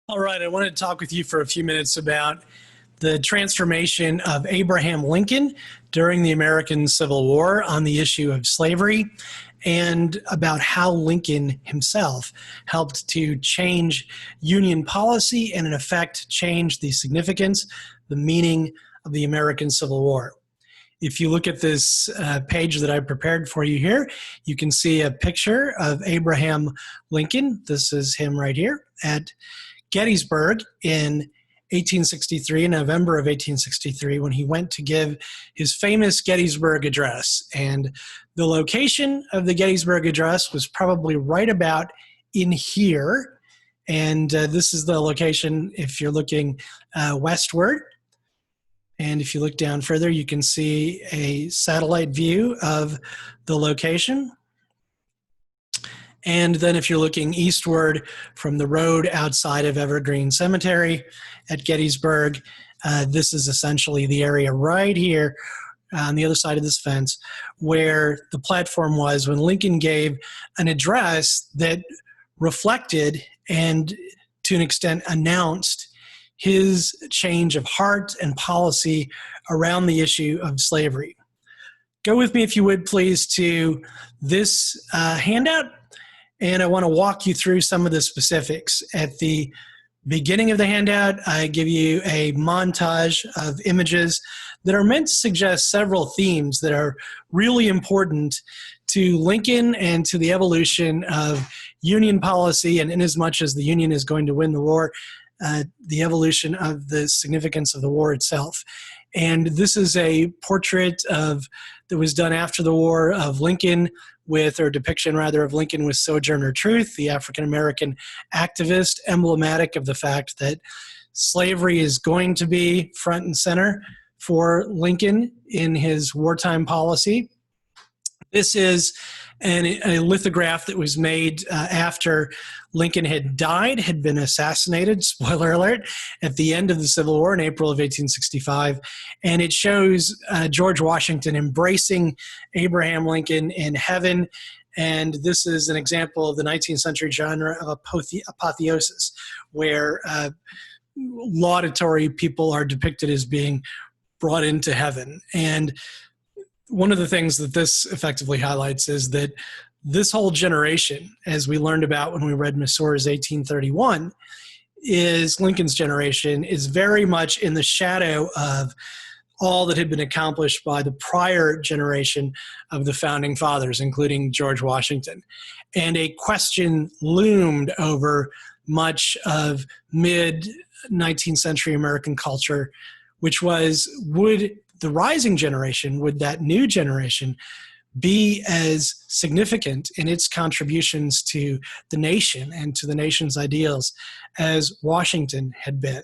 All right, I wanted to talk with you for a few minutes about the transformation of Abraham Lincoln during the American Civil War on the issue of slavery, and about how Lincoln himself helped to change Union policy and, in effect, change the significance, the meaning of the American Civil War. If you look at this page that I prepared for you here, you can see a picture of Abraham Lincoln. This is him right here at Gettysburg in 1863, November of 1863, when he went to give his famous Gettysburg Address. And the location of the Gettysburg Address was probably right about in here. And this is the location if you're looking westward. And if you look down further, you can see a satellite view of the location. And then if you're looking eastward from the road outside of Evergreen Cemetery at Gettysburg, this is essentially the area right here on the other side of this fence where the platform was when Lincoln gave an address that reflected and to an extent announced his change of heart and policy around the issue of slavery. Go with me, if you would, please, to this handout. And I want to walk you through some of the specifics. At the beginning of the handout, I give you a montage of images that are meant to suggest several themes that are really important to Lincoln and to the evolution of Union policy, and inasmuch as the Union is going to win the war, the evolution of the significance of the war itself. And this is a portrait that was done after the war of Lincoln or depiction rather, of Lincoln with Sojourner Truth, the African-American activist, emblematic of the fact that slavery is going to be front and center for Lincoln in his wartime policy. This is a lithograph that was made after Lincoln had died, had been assassinated, spoiler alert, at the end of the Civil War in April of 1865. And it shows George Washington embracing Abraham Lincoln in heaven. And this is an example of the 19th century genre of apotheosis, where laudatory people are depicted as being brought into heaven. And one of the things that this effectively highlights is that this whole generation, as we learned about when we read Massour's 1831, is Lincoln's generation, is very much in the shadow of all that had been accomplished by the prior generation of the founding fathers, including George Washington. And a question loomed over much of mid-19th century American culture, which was, would the rising generation, would that new generation be as significant in its contributions to the nation and to the nation's ideals as Washington had been?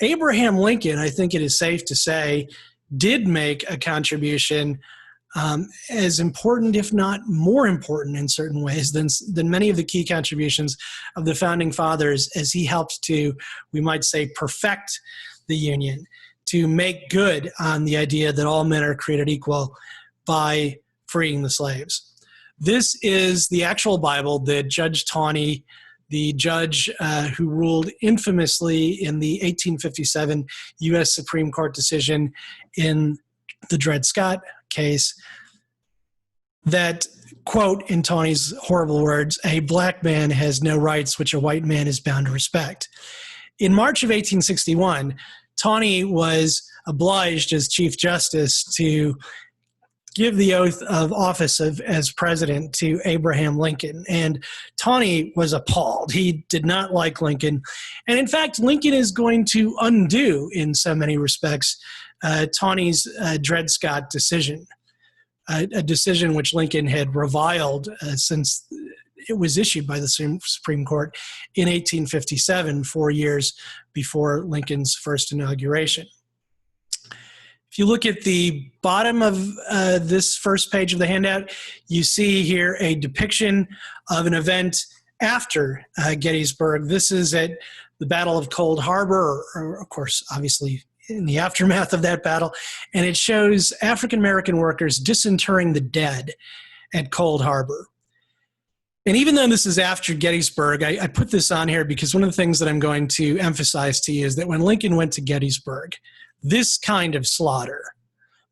Abraham Lincoln, I think it is safe to say, did make a contribution as important, if not more important in certain ways than many of the key contributions of the founding fathers, as he helped to, we might say, perfect the Union, to make good on the idea that all men are created equal by freeing the slaves. This is the actual Bible that Judge Tawny, the judge who ruled infamously in the 1857 U.S. Supreme Court decision in the Dred Scott case, that, quote, in Tawny's horrible words, "A black man has no rights which a white man is bound to respect." In March of 1861, Tawny was obliged as Chief Justice to give the oath of office as president to Abraham Lincoln. And Tawny was appalled. He did not like Lincoln. And in fact, Lincoln is going to undo, in so many respects, Tawny's Dred Scott decision, a decision which Lincoln had reviled since it was issued by the Supreme Court in 1857, 4 years before Lincoln's first inauguration. If you look at the bottom of this first page of the handout, you see here a depiction of an event after Gettysburg. This is at the Battle of Cold Harbor, or of course, obviously, in the aftermath of that battle. And it shows African-American workers disinterring the dead at Cold Harbor. And even though this is after Gettysburg, I put this on here because one of the things that I'm going to emphasize to you is that when Lincoln went to Gettysburg, this kind of slaughter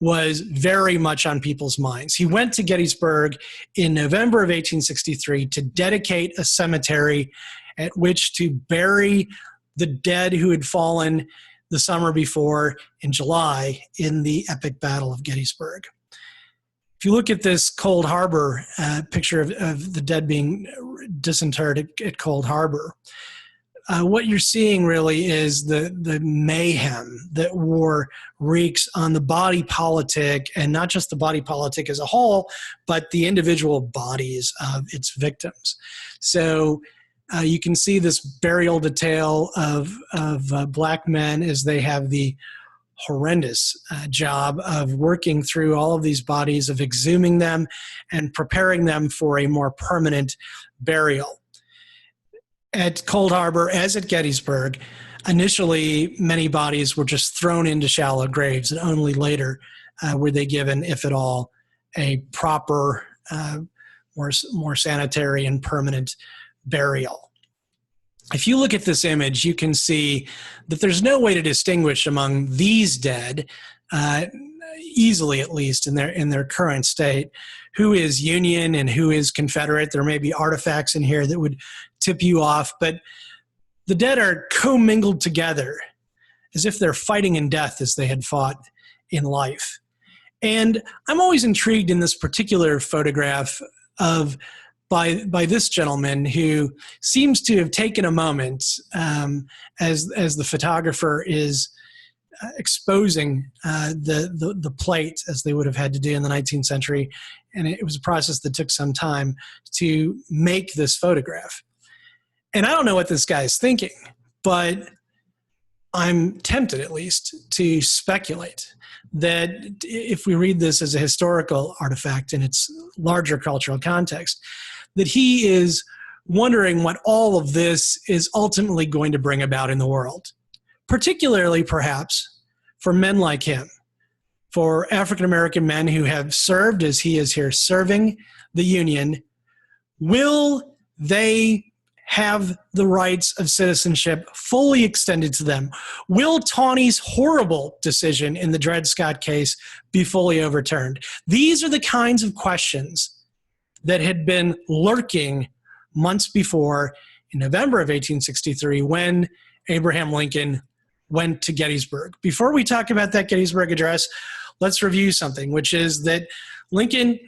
was very much on people's minds. He went to Gettysburg in November of 1863 to dedicate a cemetery at which to bury the dead who had fallen the summer before in July in the epic Battle of Gettysburg. If you look at this Cold Harbor picture of the dead being disinterred at Cold Harbor, what you're seeing really is the mayhem that war wreaks on the body politic, and not just the body politic as a whole, but the individual bodies of its victims. So you can see this burial detail of black men as they have the horrendous job of working through all of these bodies, of exhuming them and preparing them for a more permanent burial. At Cold Harbor, as at Gettysburg, initially many bodies were just thrown into shallow graves, and only later were they given, if at all, a proper, more sanitary and permanent burial. If you look at this image, you can see that there's no way to distinguish among these dead, easily at least in their current state, who is Union and who is Confederate. There may be artifacts in here that would tip you off, but the dead are commingled together as if they're fighting in death as they had fought in life. And I'm always intrigued in this particular photograph by this gentleman who seems to have taken a moment as the photographer is exposing the plate, as they would have had to do in the 19th century. And it was a process that took some time to make this photograph. And I don't know what this guy's thinking, but I'm tempted at least to speculate that if we read this as a historical artifact in its larger cultural context, that he is wondering what all of this is ultimately going to bring about in the world, particularly perhaps for men like him, for African-American men who have served as he is here serving the Union. Will they have the rights of citizenship fully extended to them? Will Tawny's horrible decision in the Dred Scott case be fully overturned? These are the kinds of questions that had been lurking months before in November of 1863 when Abraham Lincoln went to Gettysburg. Before we talk about that Gettysburg address, let's review something, which is that Lincoln,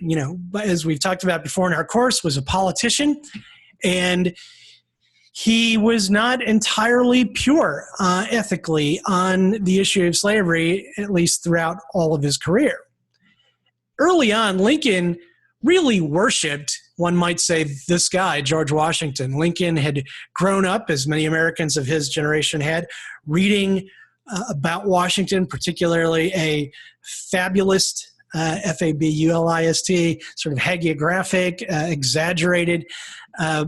as we've talked about before in our course, was a politician, and he was not entirely pure ethically on the issue of slavery, at least throughout all of his career. Early on, Lincoln really worshipped, one might say, this guy, George Washington. Lincoln had grown up, as many Americans of his generation had, reading about Washington, particularly a fabulist, Fabulist, sort of hagiographic, exaggerated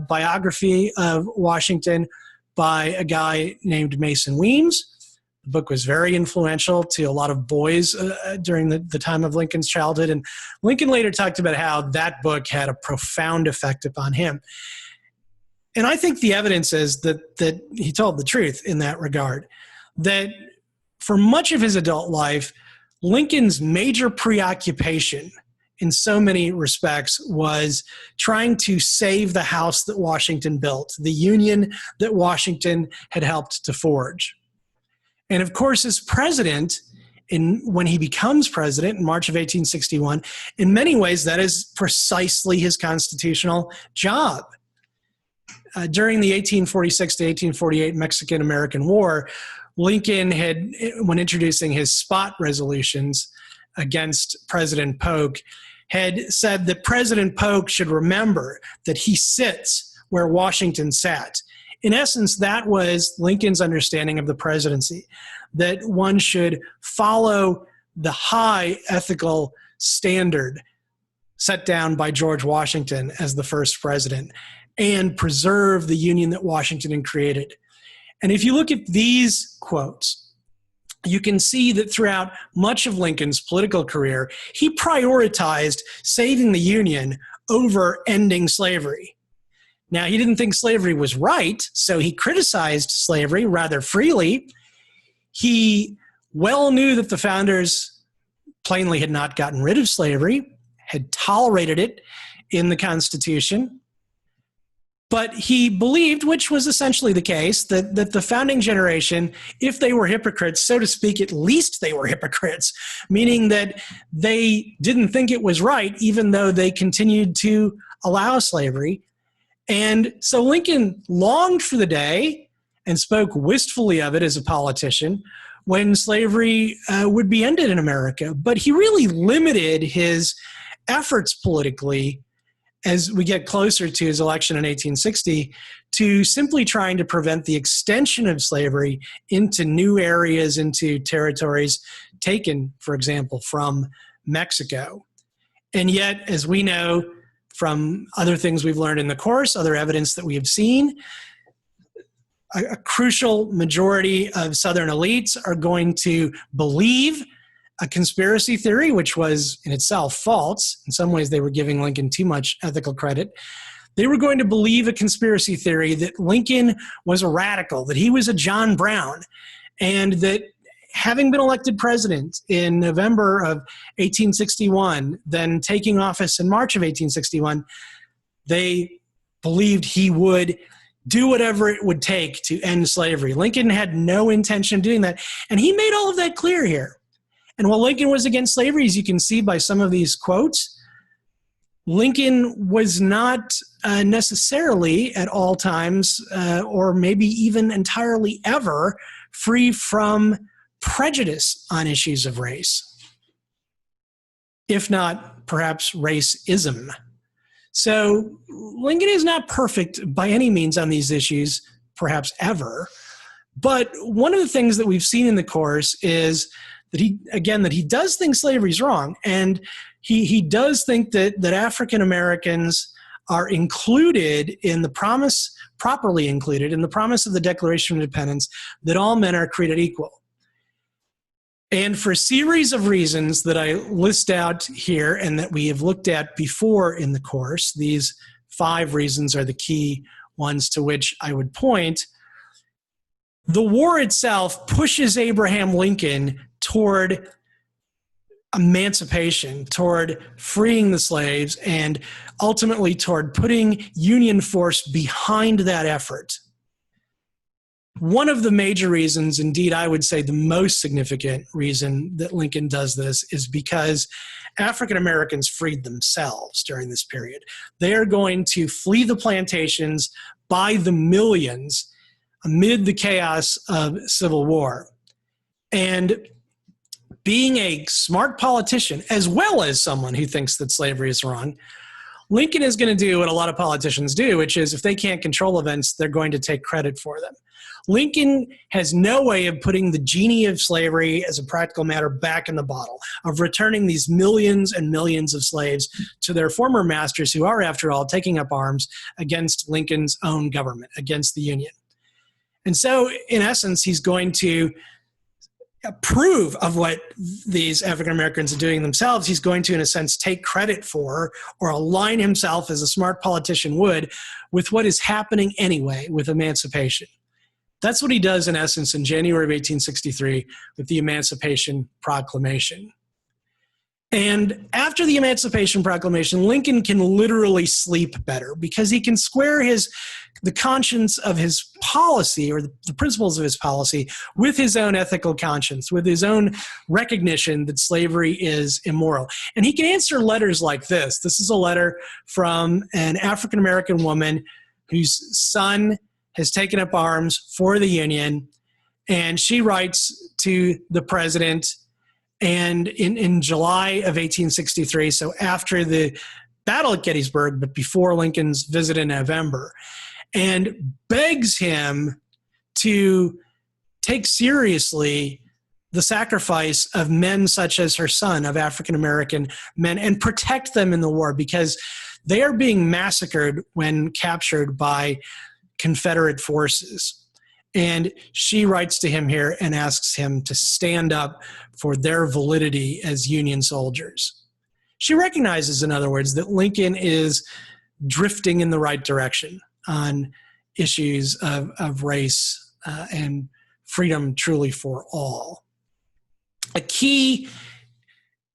biography of Washington by a guy named Mason Weems. The book was very influential to a lot of boys during the time of Lincoln's childhood. And Lincoln later talked about how that book had a profound effect upon him. And I think the evidence is that he told the truth in that regard, that for much of his adult life, Lincoln's major preoccupation in so many respects was trying to save the house that Washington built, the Union that Washington had helped to forge. And of course, as president, when he becomes president in March of 1861, in many ways, that is precisely his constitutional job. During the 1846 to 1848 Mexican-American War, Lincoln had, when introducing his spot resolutions against President Polk, had said that President Polk should remember that he sits where Washington sat. In essence, that was Lincoln's understanding of the presidency, that one should follow the high ethical standard set down by George Washington as the first president and preserve the Union that Washington had created. And if you look at these quotes, you can see that throughout much of Lincoln's political career, he prioritized saving the Union over ending slavery. Now, he didn't think slavery was right, so he criticized slavery rather freely. He well knew that the founders plainly had not gotten rid of slavery, had tolerated it in the Constitution. But he believed, which was essentially the case, that the founding generation, if they were hypocrites, so to speak, at least they were hypocrites, meaning that they didn't think it was right, even though they continued to allow slavery. And so Lincoln longed for the day and spoke wistfully of it as a politician when slavery would be ended in America. But he really limited his efforts politically as we get closer to his election in 1860 to simply trying to prevent the extension of slavery into new areas, into territories taken, for example, from Mexico. And yet, as we know from other things we've learned in the course, other evidence that we have seen, a crucial majority of Southern elites are going to believe a conspiracy theory, which was in itself false. In some ways, they were giving Lincoln too much ethical credit. They were going to believe a conspiracy theory that Lincoln was a radical, that he was a John Brown, and that having been elected president in November of 1861, then taking office in March of 1861, they believed he would do whatever it would take to end slavery. Lincoln had no intention of doing that, and he made all of that clear here. And while Lincoln was against slavery, as you can see by some of these quotes, Lincoln was not necessarily at all times, or maybe even entirely ever, free from prejudice on issues of race, if not perhaps racism. So Lincoln is not perfect by any means on these issues, perhaps ever. But one of the things that we've seen in the course is that he does think slavery is wrong, and he does think that African Americans are included in the promise, properly included in the promise of the Declaration of Independence, that all men are created equal. And for a series of reasons that I list out here and that we have looked at before in the course, these 5 reasons are the key ones to which I would point. The war itself pushes Abraham Lincoln toward emancipation, toward freeing the slaves, and ultimately toward putting Union force behind that effort. One of the major reasons, indeed I would say the most significant reason that Lincoln does this, is because African Americans freed themselves during this period. They are going to flee the plantations by the millions amid the chaos of civil war. And being a smart politician, as well as someone who thinks that slavery is wrong, Lincoln is going to do what a lot of politicians do, which is if they can't control events, they're going to take credit for them. Lincoln has no way of putting the genie of slavery as a practical matter back in the bottle, of returning these millions and millions of slaves to their former masters, who are, after all, taking up arms against Lincoln's own government, against the Union. And so, in essence, he's going to approve of what these African Americans are doing themselves. He's going to, in a sense, take credit for or align himself, as a smart politician would, with what is happening anyway with emancipation. That's what he does, in essence, in January of 1863 with the Emancipation Proclamation. And after the Emancipation Proclamation, Lincoln can literally sleep better because he can square the conscience of his policy, or the principles of his policy, with his own ethical conscience, with his own recognition that slavery is immoral. And he can answer letters like this. This is a letter from an African-American woman whose son has taken up arms for the Union, and she writes to the president, and in July of 1863, so after the battle at Gettysburg, but before Lincoln's visit in November, and begs him to take seriously the sacrifice of men such as her son, of African-American men, and protect them in the war, because they are being massacred when captured by Confederate forces. And she writes to him here and asks him to stand up for their validity as Union soldiers. She recognizes, in other words, that Lincoln is drifting in the right direction, on issues of race and freedom truly for all. A key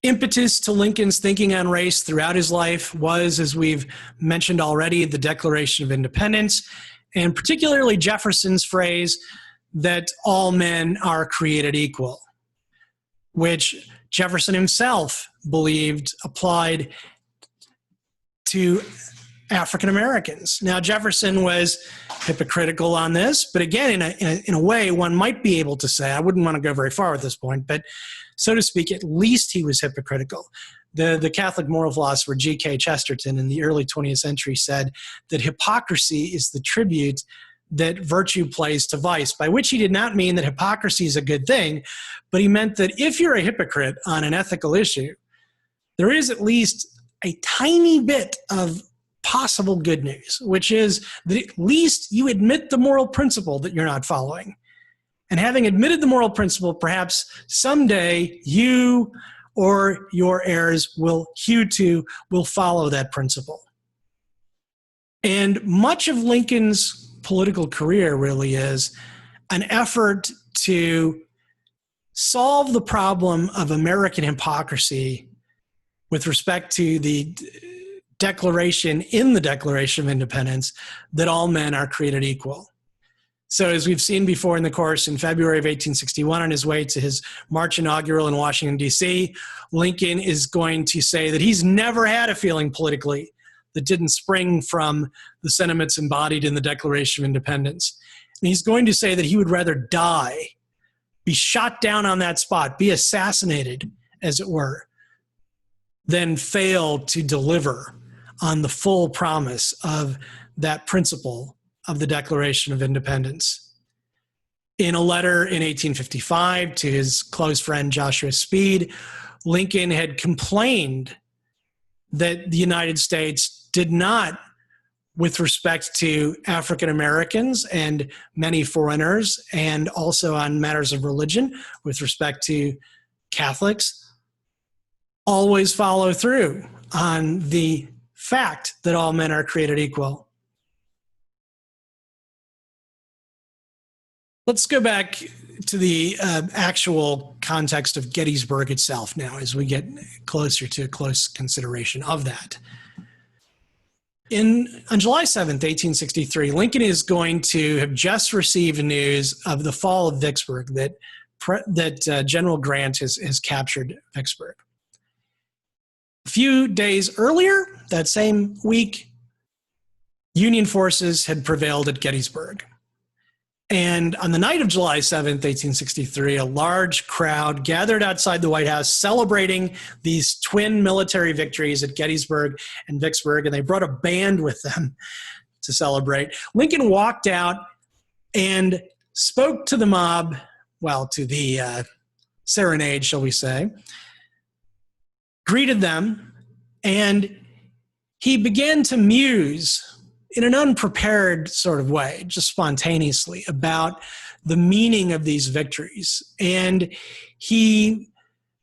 impetus to Lincoln's thinking on race throughout his life was, as we've mentioned already, the Declaration of Independence, and particularly Jefferson's phrase that all men are created equal, which Jefferson himself believed applied to African Americans. Now, Jefferson was hypocritical on this, but again, in a way, one might be able to say, I wouldn't want to go very far at this point, but so to speak, at least he was hypocritical. The Catholic moral philosopher G.K. Chesterton in the early 20th century said that hypocrisy is the tribute that virtue plays to vice, by which he did not mean that hypocrisy is a good thing, but he meant that if you're a hypocrite on an ethical issue, there is at least a tiny bit of possible good news, which is that at least you admit the moral principle that you're not following. And having admitted the moral principle, perhaps someday you or your heirs will follow that principle. And much of Lincoln's political career really is an effort to solve the problem of American hypocrisy with respect to the declaration in the Declaration of Independence that all men are created equal. So as we've seen before in the course, in February of 1861, on his way to his March inaugural in Washington, D.C., Lincoln is going to say that he's never had a feeling politically that didn't spring from the sentiments embodied in the Declaration of Independence. And he's going to say that he would rather die, be shot down on that spot, be assassinated, as it were, than fail to deliver on the full promise of that principle of the Declaration of Independence. In a letter in 1855 to his close friend Joshua Speed, Lincoln had complained that the United States did not, with respect to African Americans and many foreigners, and also on matters of religion with respect to Catholics, always follow through on the fact that all men are created equal. Let's go back to the actual context of Gettysburg itself now as we get closer to a close consideration of that. On July 7th, 1863, Lincoln is going to have just received news of the fall of Vicksburg, that General Grant has captured Vicksburg. A few days earlier, that same week, Union forces had prevailed at Gettysburg. And on the night of July 7th, 1863, a large crowd gathered outside the White House celebrating these twin military victories at Gettysburg and Vicksburg, and they brought a band with them to celebrate. Lincoln walked out and spoke to the mob, well, to the serenade, shall we say, greeted them, and he began to muse in an unprepared sort of way, just spontaneously, about the meaning of these victories. And he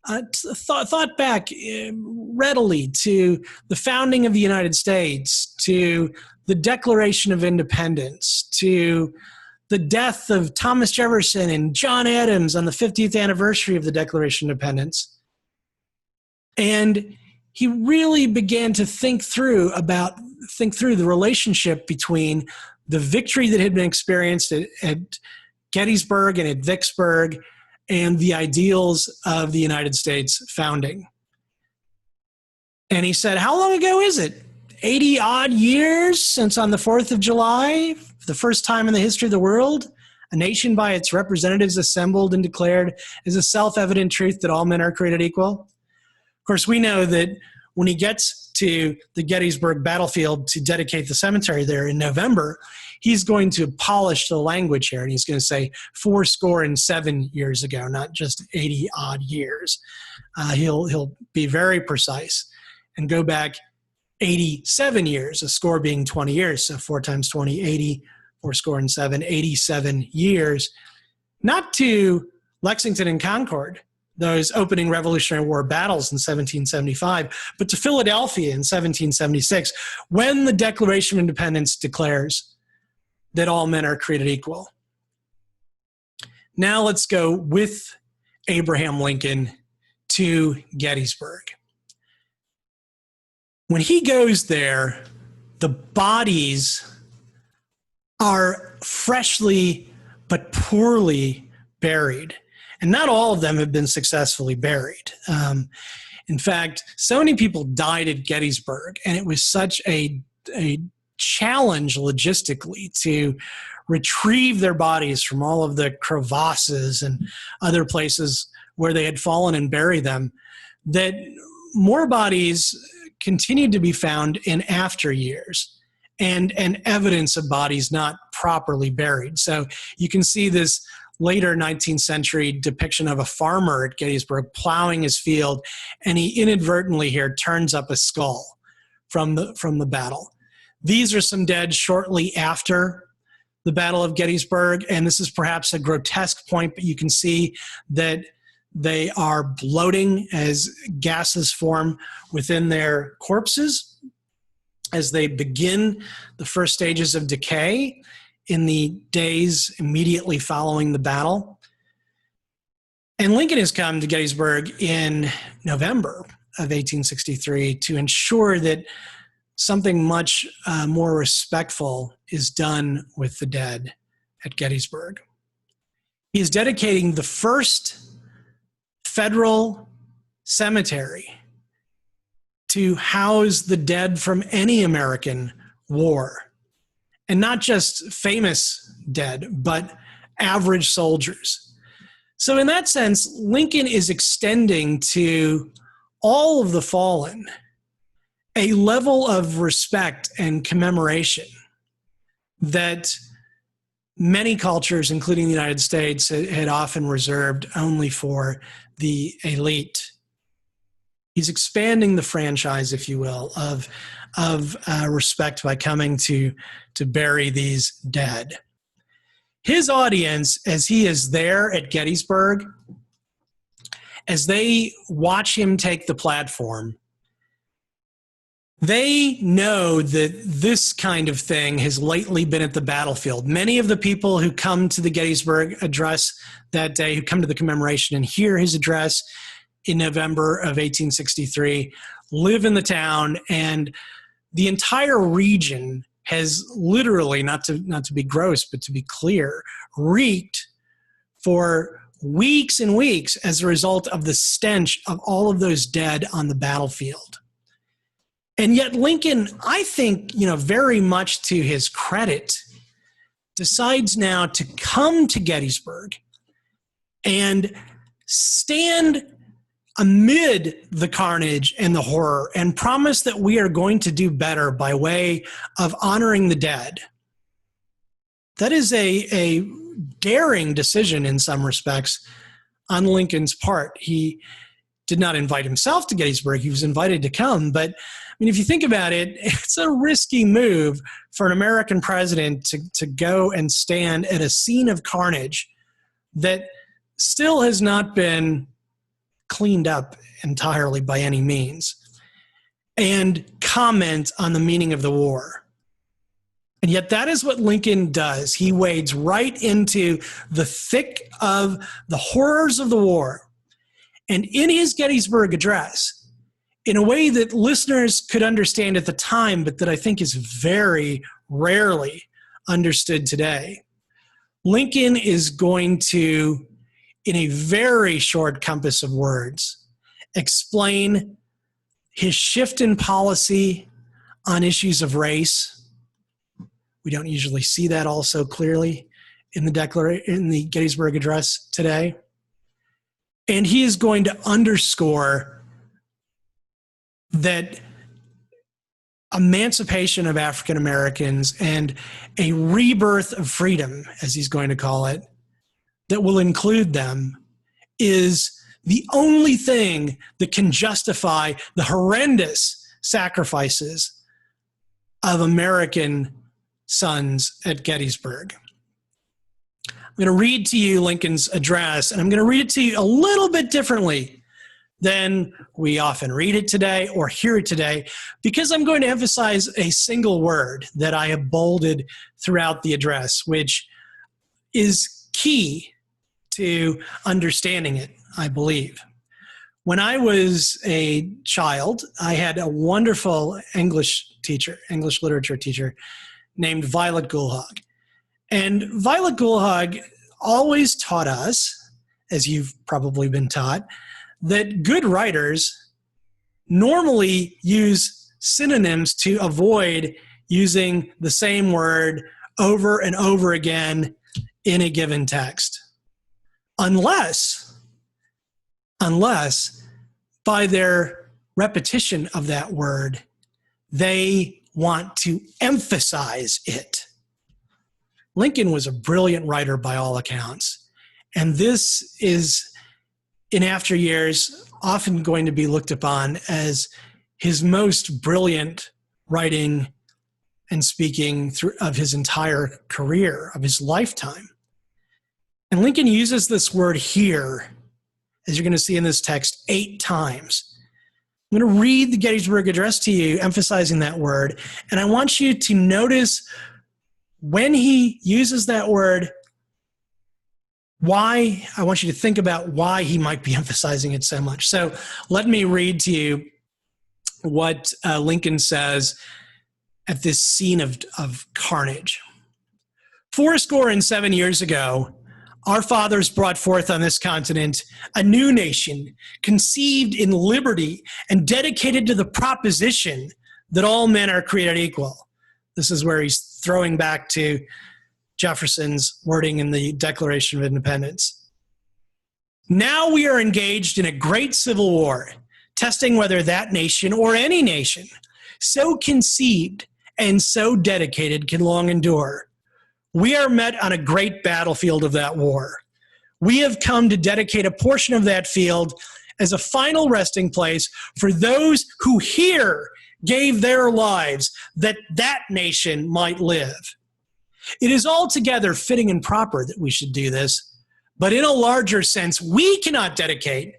thought back readily to the founding of the United States, to the Declaration of Independence, to the death of Thomas Jefferson and John Adams on the 50th anniversary of the Declaration of Independence. And he really began to think through the relationship between the victory that had been experienced at Gettysburg and at Vicksburg and the ideals of the United States founding. And he said, how long ago is it? 80 odd years since on the 4th of July, for the first time in the history of the world, a nation by its representatives assembled and declared as a self-evident truth that all men are created equal. Of course, we know that when he gets to the Gettysburg battlefield to dedicate the cemetery there in November, he's going to polish the language here, and he's going to say 77 years ago, not just 80 odd years. He'll be very precise and go back 87 years, a score being 20 years, so 4 times 20, 80, 4 87 years, not to Lexington and Concord, those opening Revolutionary War battles in 1775, but to Philadelphia in 1776, when the Declaration of Independence declares that all men are created equal. Now let's go with Abraham Lincoln to Gettysburg. When he goes there, the bodies are freshly but poorly buried. And not all of them have been successfully buried. In fact, so many people died at Gettysburg, and it was such a challenge logistically to retrieve their bodies from all of the crevasses and other places where they had fallen and bury them, that more bodies continued to be found in after years and evidence of bodies not properly buried. So you can see this later 19th century depiction of a farmer at Gettysburg plowing his field, and he inadvertently here turns up a skull from the battle. These are some dead shortly after the Battle of Gettysburg, and this is perhaps a grotesque point, but you can see that they are bloating as gases form within their corpses as they begin the first stages of decay in the days immediately following the battle. And Lincoln has come to Gettysburg in November of 1863 to ensure that something much more respectful is done with the dead at Gettysburg. He is dedicating the first federal cemetery to house the dead from any American war. And not just famous dead, but average soldiers. So in that sense, Lincoln is extending to all of the fallen a level of respect and commemoration that many cultures, including the United States, had often reserved only for the elite. He's expanding the franchise, if you will, of respect by coming to bury these dead. His audience, as he is there at Gettysburg, as they watch him take the platform, they know that this kind of thing has lately been at the battlefield. Many of the people who come to the Gettysburg address that day, who come to the commemoration and hear his address in November of 1863, live in the town, and the entire region has literally, not to be gross, but to be clear, reeked for weeks and weeks as a result of the stench of all of those dead on the battlefield. And yet Lincoln, I think, very much to his credit, decides now to come to Gettysburg and stand amid the carnage and the horror and promise that we are going to do better by way of honoring the dead. That is a daring decision in some respects on Lincoln's part. He did not invite himself to Gettysburg. He was invited to come, but if you think about it, it's a risky move for an American president to go and stand at a scene of carnage that still has not been cleaned up entirely by any means, and comment on the meaning of the war. And yet that is what Lincoln does. He wades right into the thick of the horrors of the war. And in his Gettysburg address, in a way that listeners could understand at the time, but that I think is very rarely understood today, Lincoln is going to, in a very short compass of words, explain his shift in policy on issues of race. We don't usually see that all so clearly in the Gettysburg Address today. And he is going to underscore that emancipation of African Americans and a rebirth of freedom, as he's going to call it, that will include them, is the only thing that can justify the horrendous sacrifices of American sons at Gettysburg. I'm going to read to you Lincoln's address, and I'm going to read it to you a little bit differently than we often read it today or hear it today, because I'm going to emphasize a single word that I have bolded throughout the address, which is key to understanding it, I believe. When I was a child, I had a wonderful English literature teacher named Violet Gulhag. And Violet Gulhag always taught us, as you've probably been taught, that good writers normally use synonyms to avoid using the same word over and over again in a given text. Unless by their repetition of that word, they want to emphasize it. Lincoln was a brilliant writer by all accounts, and this is, in after years, often going to be looked upon as his most brilliant writing and speaking of his entire career, of his lifetime. And Lincoln uses this word here, as you're going to see in this text, 8 times. I'm going to read the Gettysburg Address to you, emphasizing that word, and I want you to notice when he uses that word, I want you to think about why he might be emphasizing it so much. So let me read to you what Lincoln says at this scene of carnage. 67 years ago, our fathers brought forth on this continent a new nation, conceived in liberty and dedicated to the proposition that all men are created equal. This is where he's throwing back to Jefferson's wording in the Declaration of Independence. Now we are engaged in a great civil war, testing whether that nation or any nation, so conceived and so dedicated, can long endure. We are met on a great battlefield of that war. We have come to dedicate a portion of that field as a final resting place for those who here gave their lives that that nation might live. It is altogether fitting and proper that we should do this, but in a larger sense, we cannot dedicate,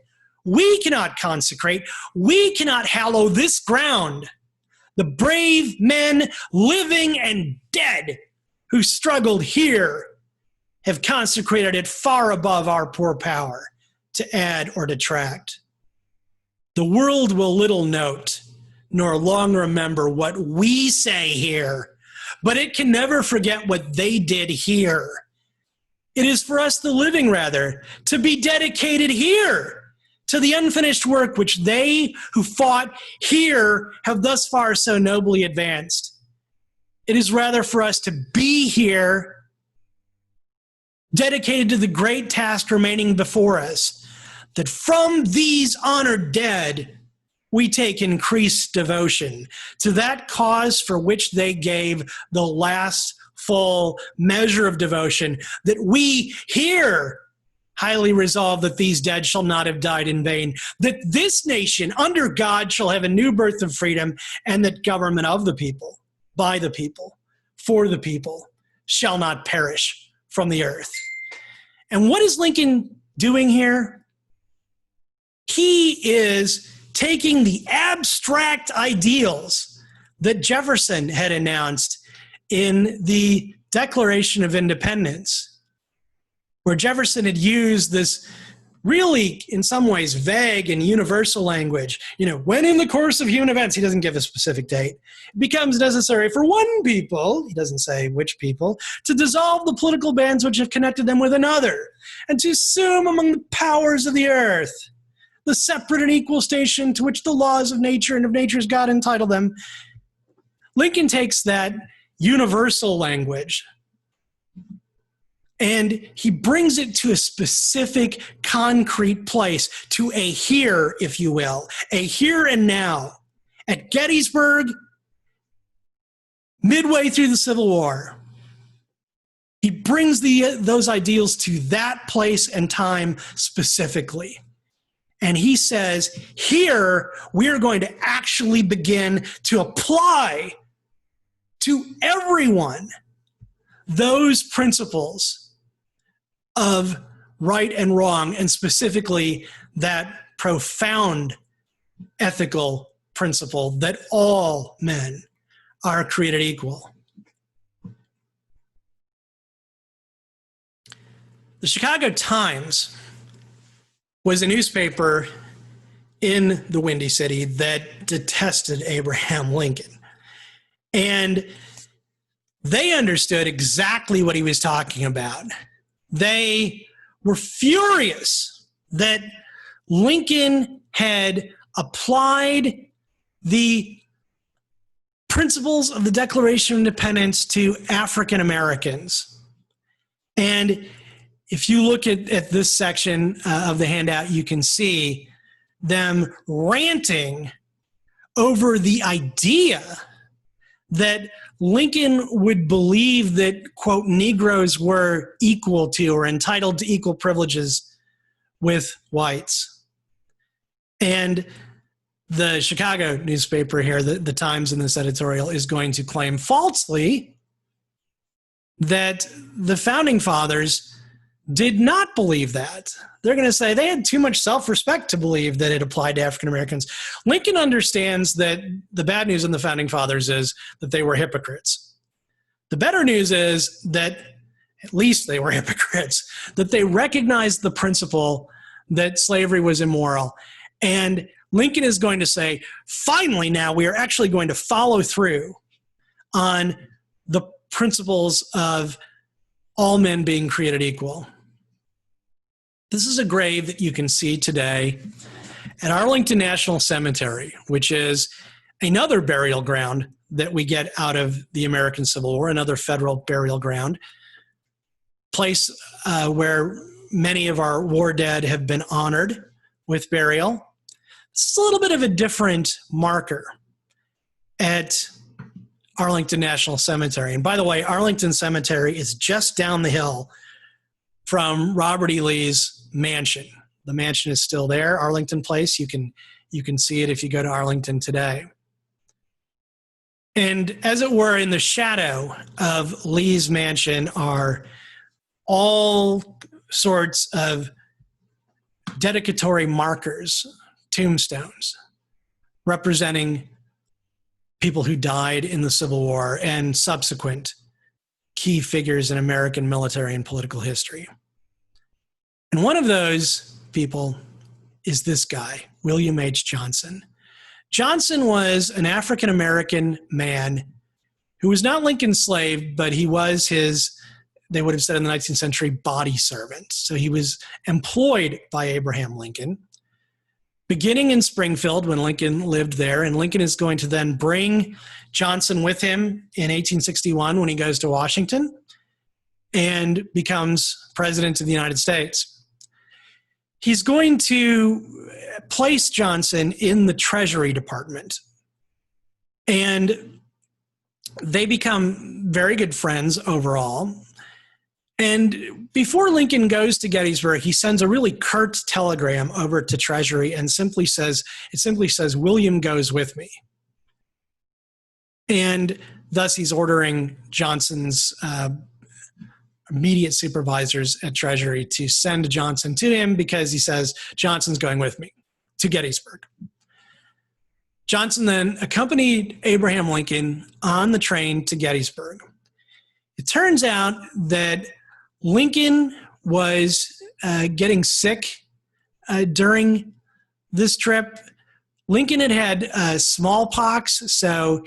we cannot consecrate, we cannot hallow this ground. The brave men, living and dead, who struggled here have consecrated it far above our poor power to add or detract. The world will little note, nor long remember what we say here, but it can never forget what they did here. It is for us, the living rather, to be dedicated here to the unfinished work which they who fought here have thus far so nobly advanced. It is rather for us to be here, dedicated to the great task remaining before us, that from these honored dead we take increased devotion to that cause for which they gave the last full measure of devotion, that we here highly resolve that these dead shall not have died in vain, that this nation under God shall have a new birth of freedom, and that government of the people, by the people, for the people, shall not perish from the earth. And what is Lincoln doing here? He is taking the abstract ideals that Jefferson had announced in the Declaration of Independence, where Jefferson had used this really, in some ways, vague and universal language. When in the course of human events, he doesn't give a specific date, it becomes necessary for one people, he doesn't say which people, to dissolve the political bands which have connected them with another, and to assume among the powers of the earth the separate and equal station to which the laws of nature and of nature's God entitle them. Lincoln takes that universal language and he brings it to a specific, concrete place, to a here, if you will, a here and now. At Gettysburg, midway through the Civil War, he brings those ideals to that place and time specifically. And he says, here, we're going to actually begin to apply to everyone those principles of right and wrong, and specifically that profound ethical principle that all men are created equal. The Chicago Times was a newspaper in the Windy City that detested Abraham Lincoln. And they understood exactly what he was talking about. They were furious that Lincoln had applied the principles of the Declaration of Independence to African Americans. And if you look at this section of the handout, you can see them ranting over the idea that Lincoln would believe that, quote, Negroes were equal to or entitled to equal privileges with whites. And the Chicago newspaper here, the Times in this editorial, is going to claim falsely that the Founding Fathers did not believe that. They're going to say they had too much self-respect to believe that it applied to African Americans. Lincoln understands that the bad news in the Founding Fathers is that they were hypocrites. The better news is that at least they were hypocrites, that they recognized the principle that slavery was immoral. And Lincoln is going to say, finally now we are actually going to follow through on the principles of all men being created equal. This is a grave that you can see today at Arlington National Cemetery, which is another burial ground that we get out of the American Civil War, another federal burial ground, place where many of our war dead have been honored with burial. This is a little bit of a different marker at Arlington National Cemetery. And by the way, Arlington Cemetery is just down the hill from Robert E. Lee's mansion. The mansion is still there, Arlington Place. You can see it if you go to Arlington today. And as it were, in the shadow of Lee's mansion are all sorts of dedicatory markers, tombstones, representing people who died in the Civil War and subsequent key figures in American military and political history. And one of those people is this guy, William H. Johnson. Johnson was an African-American man who was not Lincoln's slave, but he was his, they would have said in the 19th century, body servant. So he was employed by Abraham Lincoln, beginning in Springfield when Lincoln lived there. And Lincoln is going to then bring Johnson with him in 1861 when he goes to Washington and becomes president of the United States. He's going to place Johnson in the Treasury Department. And they become very good friends overall. And before Lincoln goes to Gettysburg, he sends a really curt telegram over to Treasury and simply says, William goes with me. And thus he's ordering Johnson's immediate supervisors at Treasury to send Johnson to him because he says, Johnson's going with me to Gettysburg. Johnson then accompanied Abraham Lincoln on the train to Gettysburg. It turns out that Lincoln was getting sick during this trip. Lincoln had smallpox, so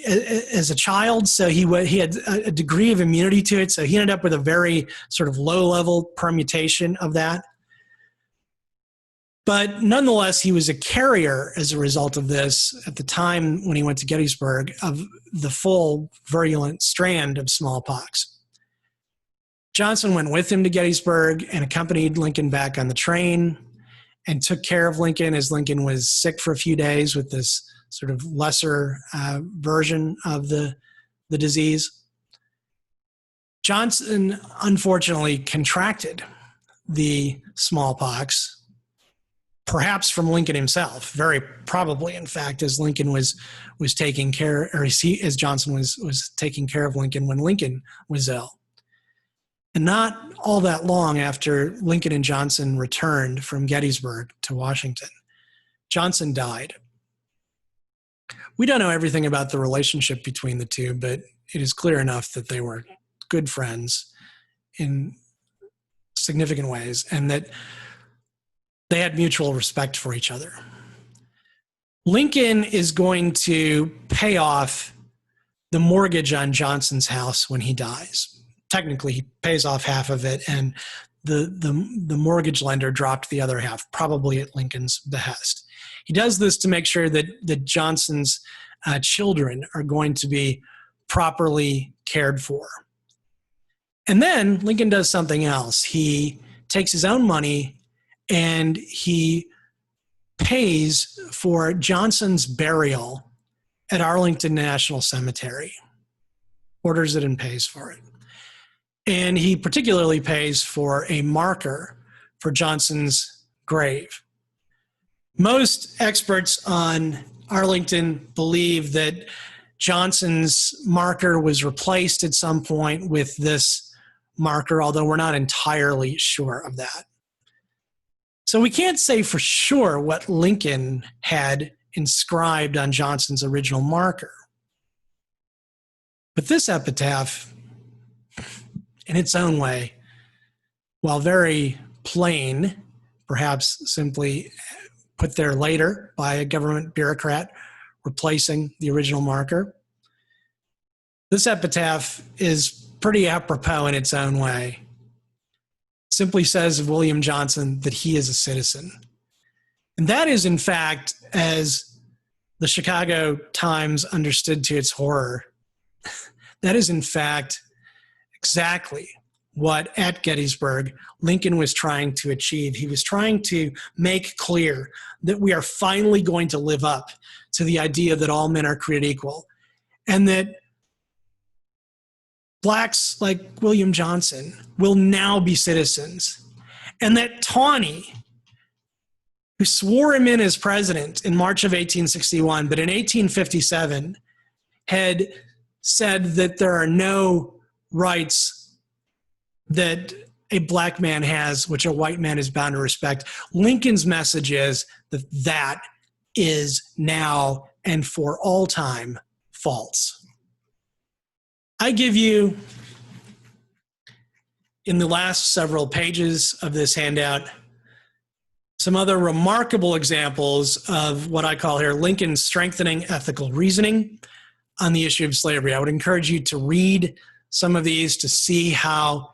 as a child, so he had a degree of immunity to it, so he ended up with a very sort of low-level permutation of that. But nonetheless, he was a carrier as a result of this at the time when he went to Gettysburg of the full virulent strand of smallpox. Johnson went with him to Gettysburg and accompanied Lincoln back on the train and took care of Lincoln as Lincoln was sick for a few days with this sort of lesser version of the disease. Johnson, unfortunately, contracted the smallpox, perhaps from Lincoln himself, very probably, in fact, as Lincoln was taking care, or as Johnson was taking care of Lincoln when Lincoln was ill. And not all that long after Lincoln and Johnson returned from Gettysburg to Washington, Johnson died. We don't know everything about the relationship between the two, but it is clear enough that they were good friends in significant ways and that they had mutual respect for each other. Lincoln is going to pay off the mortgage on Johnson's house when he dies. Technically, he pays off half of it, and the mortgage lender dropped the other half, probably at Lincoln's behest. He does this to make sure that Johnson's children are going to be properly cared for. And then Lincoln does something else. He takes his own money and he pays for Johnson's burial at Arlington National Cemetery, orders it and pays for it. And he particularly pays for a marker for Johnson's grave. Most experts on Arlington believe that Johnson's marker was replaced at some point with this marker, although we're not entirely sure of that. So we can't say for sure what Lincoln had inscribed on Johnson's original marker. But this epitaph, in its own way, while very plain, perhaps simply put there later by a government bureaucrat replacing the original marker, this epitaph is pretty apropos in its own way. It simply says of William Johnson that he is a citizen. And that is, in fact, as the Chicago Times understood to its horror, that is, in fact, exactly what, at Gettysburg, Lincoln was trying to achieve. He was trying to make clear that we are finally going to live up to the idea that all men are created equal, and that blacks like William Johnson will now be citizens, and that Tawny, who swore him in as president in March of 1861, but in 1857 had said that there are no rights that a black man has, which a white man is bound to respect. Lincoln's message is that that is now and for all time false. I give you, in the last several pages of this handout, some other remarkable examples of what I call here Lincoln's strengthening ethical reasoning on the issue of slavery. I would encourage you to read some of these to see how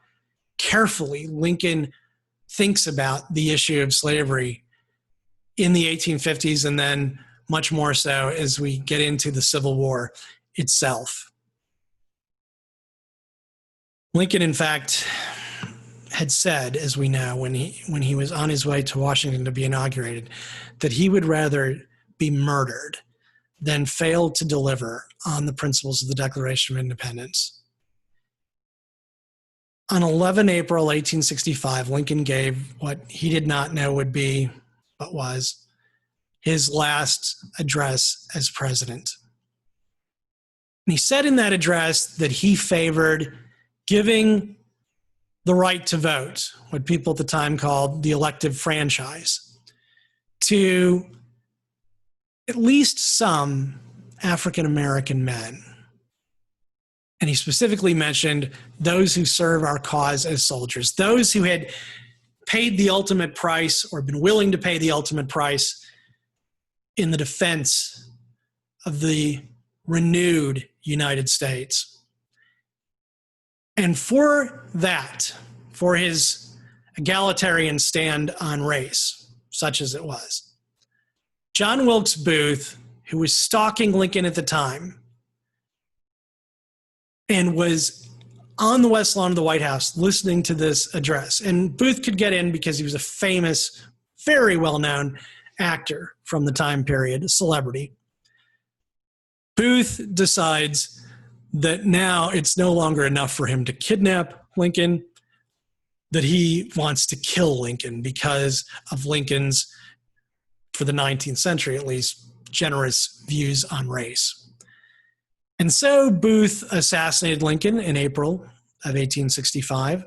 carefully Lincoln thinks about the issue of slavery in the 1850s, and then much more so as we get into the Civil War itself. Lincoln, in fact, had said, as we know, when he was on his way to Washington to be inaugurated, that he would rather be murdered than fail to deliver on the principles of the Declaration of Independence. On 11 April 1865, Lincoln gave what he did not know would be, but was, his last address as president. And he said in that address that he favored giving the right to vote, what people at the time called the elective franchise, to at least some African-American men. And he specifically mentioned those who serve our cause as soldiers, those who had paid the ultimate price or been willing to pay the ultimate price in the defense of the renewed United States. And for that, for his egalitarian stand on race, such as it was, John Wilkes Booth, who was stalking Lincoln at the time and was on the West Lawn of the White House listening to this address. And Booth could get in because he was a famous, very well-known actor from the time period, a celebrity. Booth decides that now it's no longer enough for him to kidnap Lincoln, that he wants to kill Lincoln because of Lincoln's, for the 19th century at least, generous views on race. And so Booth assassinated Lincoln in April of 1865.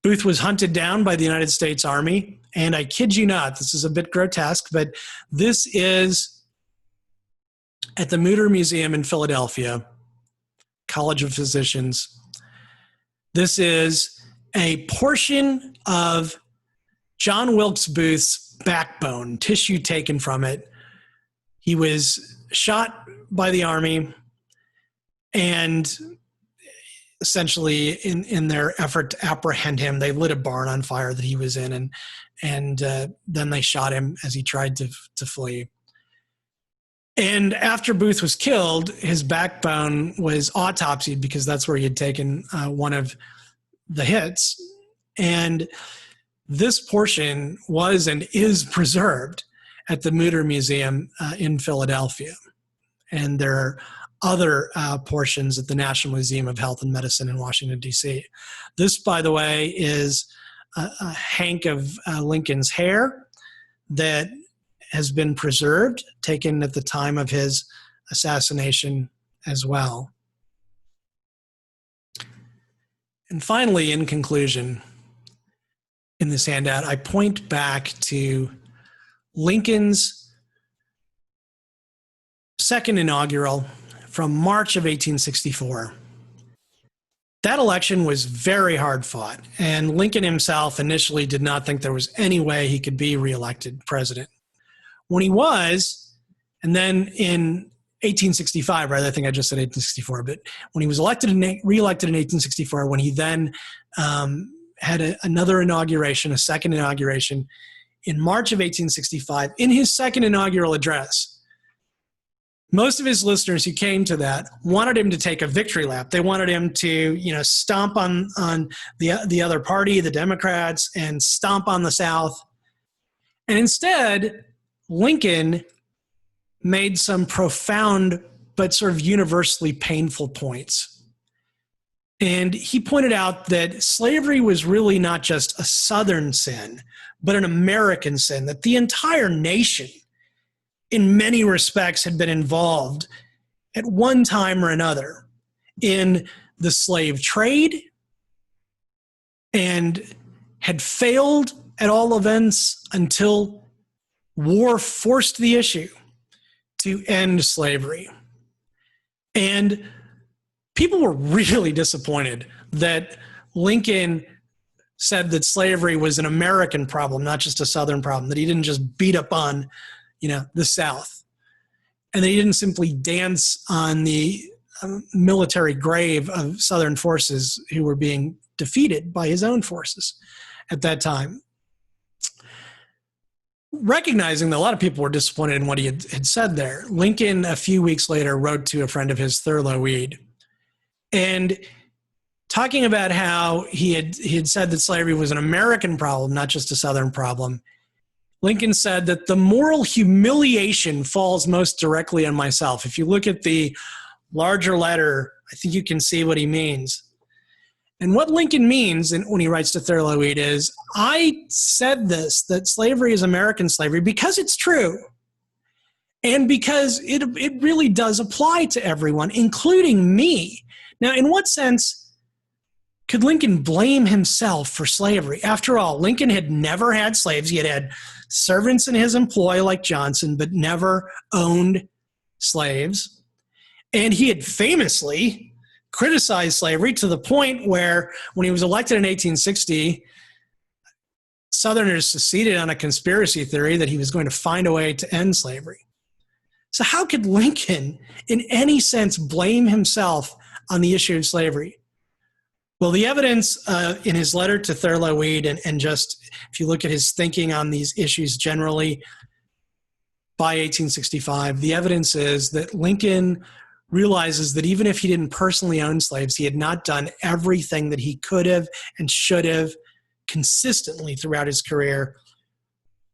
Booth was hunted down by the United States Army, and I kid you not, this is a bit grotesque, but this is at the Mutter Museum in Philadelphia, College of Physicians. This is a portion of John Wilkes Booth's backbone, tissue taken from it. He was shot by the Army, and essentially in their effort to apprehend him, they lit a barn on fire that he was in, and then they shot him as he tried to flee. And after Booth was killed, his backbone was autopsied because that's where he had taken one of the hits. And this portion was and is preserved at the Mutter Museum in Philadelphia. And there are other portions at the National Museum of Health and Medicine in Washington, D.C. This, by the way, is a hank of Lincoln's hair that has been preserved, taken at the time of his assassination as well. And finally, in conclusion, in this handout, I point back to Lincoln's second inaugural from March of 1864. That election was very hard fought, and Lincoln himself initially did not think there was any way he could be reelected president. When he was, and then in 1865, rather, I think I just said 1864, but when he was reelected in 1864, when he then had another inauguration, a second inauguration, in March of 1865, in his second inaugural address, most of his listeners who came to that wanted him to take a victory lap. They wanted him to, stomp on the other party, the Democrats, and stomp on the South. And instead, Lincoln made some profound but sort of universally painful points. And he pointed out that slavery was really not just a Southern sin, but an American sin, that the entire nation, in many respects, had been involved at one time or another in the slave trade and had failed at all events until war forced the issue to end slavery. And people were really disappointed that Lincoln said that slavery was an American problem, not just a Southern problem, that he didn't just beat up on the South, and that he didn't simply dance on the military grave of Southern forces who were being defeated by his own forces at that time. Recognizing that a lot of people were disappointed in what he had said there, Lincoln, a few weeks later, wrote to a friend of his, Thurlow Weed, and talking about how he had said that slavery was an American problem, not just a Southern problem. Lincoln said that the moral humiliation falls most directly on myself. If you look at the larger letter, I think you can see what he means. And what Lincoln means when he writes to Thurlow Weed is, I said this, that slavery is American slavery, because it's true. And because it really does apply to everyone, including me. Now, in what sense could Lincoln blame himself for slavery? After all, Lincoln had never had slaves. He had servants in his employ like Johnson, but never owned slaves. And he had famously criticized slavery to the point where when he was elected in 1860, Southerners seceded on a conspiracy theory that he was going to find a way to end slavery. So how could Lincoln, in any sense, blame himself on the issue of slavery? Well, the evidence in his letter to Thurlow Weed, and just if you look at his thinking on these issues generally by 1865, the evidence is that Lincoln realizes that even if he didn't personally own slaves, he had not done everything that he could have and should have consistently throughout his career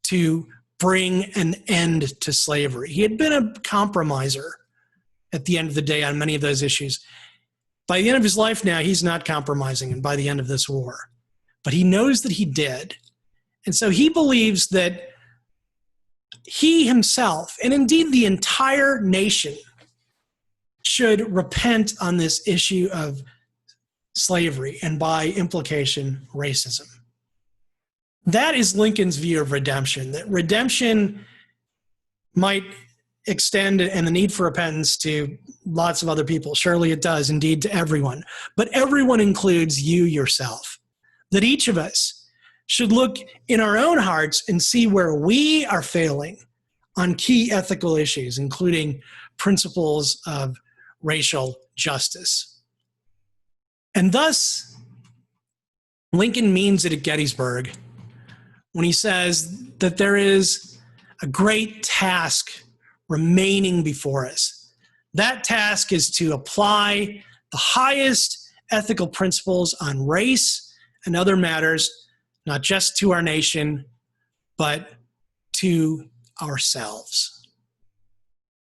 to bring an end to slavery. He had been a compromiser at the end of the day on many of those issues. By the end of his life now, he's not compromising, and by the end of this war. But he knows that he did. And so he believes that he himself, and indeed the entire nation, should repent on this issue of slavery, and by implication, racism. That is Lincoln's view of redemption, that redemption might extend and the need for repentance to lots of other people. Surely it does, indeed, to everyone. But everyone includes you yourself. That each of us should look in our own hearts and see where we are failing on key ethical issues, including principles of racial justice. And thus, Lincoln means it at Gettysburg when he says that there is a great task remaining before us. That task is to apply the highest ethical principles on race and other matters, not just to our nation, but to ourselves.